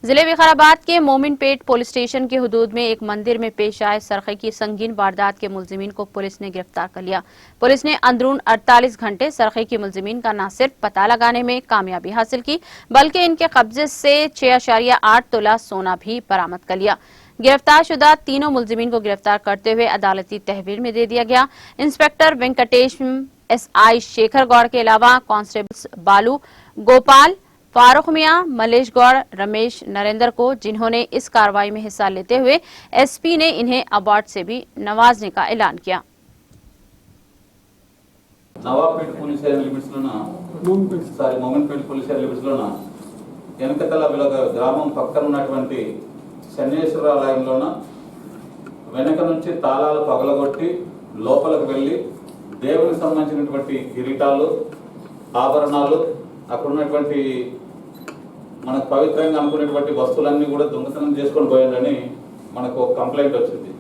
जिले विकाराबाद के मोमिनपेट police station के हुदूद में एक मंदिर में पेश आए सरखे की संगीन वारदात के मुलजिमीन को पुलिस ने गिरफ्तार कर लिया। पुलिस ने अंदरून 48 घंटे सरखे की मुलजिमीन का न सिर्फ पता लगाने में कामयाबी हासिल की, बल्कि इनके कब्जे से 6.8 तोला सोना भी बरामद कर लिया। गिरफ्तार शुदा तीनों मुलजिमीन को गिरफ्तार करते हुए अदालती तहवील में दे दिया गया। इंस्पेक्टर वेंकटेश, SI शेखर गौड़ के अलावा कांस्टेबल्स बालू, गोपाल, फारूक मियां, मलेश गौड़, रमेश, नरेंद्र को, जिन्होंने इस कार्रवाई में हिस्सा लेते हुए SP ने इन्हें अवार्ड से भी नवाजने का ऐलान किया। నవాబ్పేట పోలీస్ ఏరియా లిమిట్స్ లోన మోమిన్పేట పోలీస్ ఏరియా లిమిట్స్ లోన వెనకతల విలగ గ్రామం పక్కన ఉన్నటువంటి శనేశ్వర ఆలయంలోన వెనక నుంచి తాళాలు పగలగొట్టి లోపలికి వెళ్ళి దేవునికి సంబంధించినటువంటి కిరీటాలు, ఆభరణాలు, అక్కడ ఉన్నటువంటి మనకు పవిత్రంగా అనుకునేటువంటి వస్తువులన్నీ కూడా దొంగతనం చేసుకొని పోయారని మనకు ఒక కంప్లైంట్ వచ్చింది.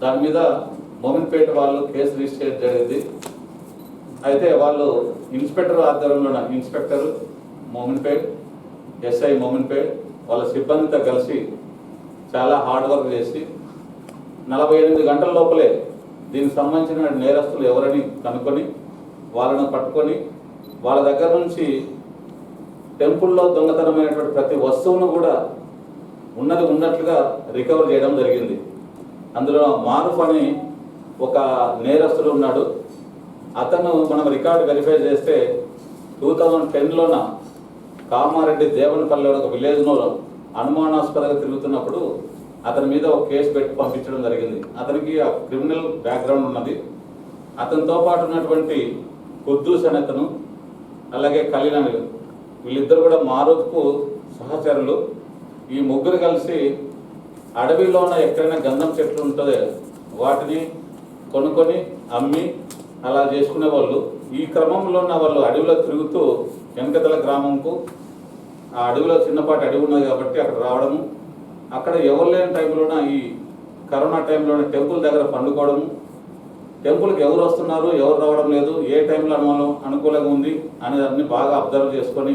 దాని మీద మోమిన్పేట వాళ్ళు కేసు రిజిస్టర్ జరిగింది. అయితే వాళ్ళు ఇన్స్పెక్టర్ ఆధ్వర్యంలో ఇన్స్పెక్టర్ మోమిన్పేట్, SI మోమిన్పేట్ వాళ్ళ సిబ్బందితో కలిసి చాలా హార్డ్ వర్క్ చేసి 48 గంటల లోపలే దీనికి సంబంధించిన నేరస్తులు ఎవరని కనుక్కొని వాళ్ళను పట్టుకొని వాళ్ళ దగ్గర నుంచి టెంపుల్లో దొంగతనమైనటువంటి ప్రతి వస్తువును కూడా ఉన్నది ఉన్నట్లుగా రికవర్ చేయడం జరిగింది. అందులో మారుఫ్ అని ఒక నేరస్తుడు ఉన్నాడు. అతను మనం రికార్డు వెరిఫై చేస్తే 2010లోన కామారెడ్డి దేవనపల్లి ఒక విలేజ్లో అనుమానాస్పదంగా తిరుగుతున్నప్పుడు అతని మీద ఒక కేసు పెట్టి పంపించడం జరిగింది. అతనికి ఆ క్రిమినల్ బ్యాక్గ్రౌండ్ ఉన్నది. అతనితో పాటు ఉన్నటువంటి కుద్దూస్ అనే అతను, అలాగే ఖలీల్ అని, వీళ్ళిద్దరు కూడా మారుఫ్కు సహచరులు. ఈ ముగ్గురు కలిసి అడవిలోన ఎక్కడైనా గంధం చెట్లు ఉంటుందో వాటిని కొనుక్కొని అమ్మి అలా చేసుకునే వాళ్ళు. ఈ క్రమంలో ఉన్న వాళ్ళు అడవిలో తిరుగుతూ వెనకతల గ్రామంకు, ఆ అడవిలో చిన్నపాటి అడవి ఉన్నది కాబట్టి అక్కడ రావడము, అక్కడ ఎవరు లేని టైంలోన ఈ కరోనా టైంలోనే టెంపుల్ దగ్గర పండుకోవడము, టెంపుల్కి ఎవరు వస్తున్నారు, ఎవరు రావడం లేదు, ఏ టైంలో అనుకూలంగా ఉంది అనేదాన్ని బాగా అబ్జర్వ్ చేసుకొని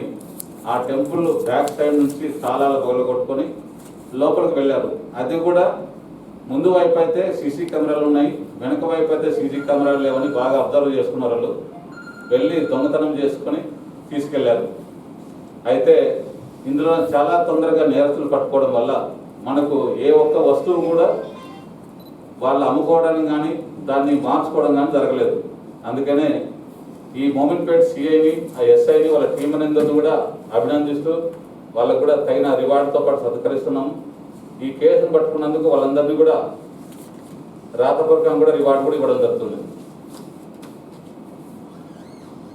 ఆ టెంపుల్ బ్యాక్ సైడ్ నుంచి తాళాలు పగలగొట్టుకొని లోపలికి వెళ్ళారు. అది కూడా ముందు వైపు అయితే CC కెమెరాలు ఉన్నాయి, వెనక వైపు అయితే CC కెమెరాలు లేవని బాగా అబ్జర్వ్ చేసుకున్నారు. వాళ్ళు వెళ్ళి దొంగతనం చేసుకొని తీసుకెళ్లారు. అయితే ఇందులో చాలా తొందరగా నేరస్తులు పట్టుకోవడం వల్ల మనకు ఏ ఒక్క వస్తువు కూడా వాళ్ళు అమ్ముకోవడానికి కానీ దాన్ని మార్చుకోవడం కానీ జరగలేదు. అందుకనే ఈ మోమిన్పేట్ CIని, ఆ SIని, వాళ్ళ టీం అందరినీ కూడా అభినందిస్తూ వాళ్ళకు కూడా తగిన రివార్డుతో పాటు సత్కరిస్తున్నాము. ఈ కేసును పట్టుకున్నందుకు వాళ్ళందరినీ కూడా రాతపూర్వకంగా కూడా రివార్డు కూడా ఇవ్వడం జరుగుతుంది.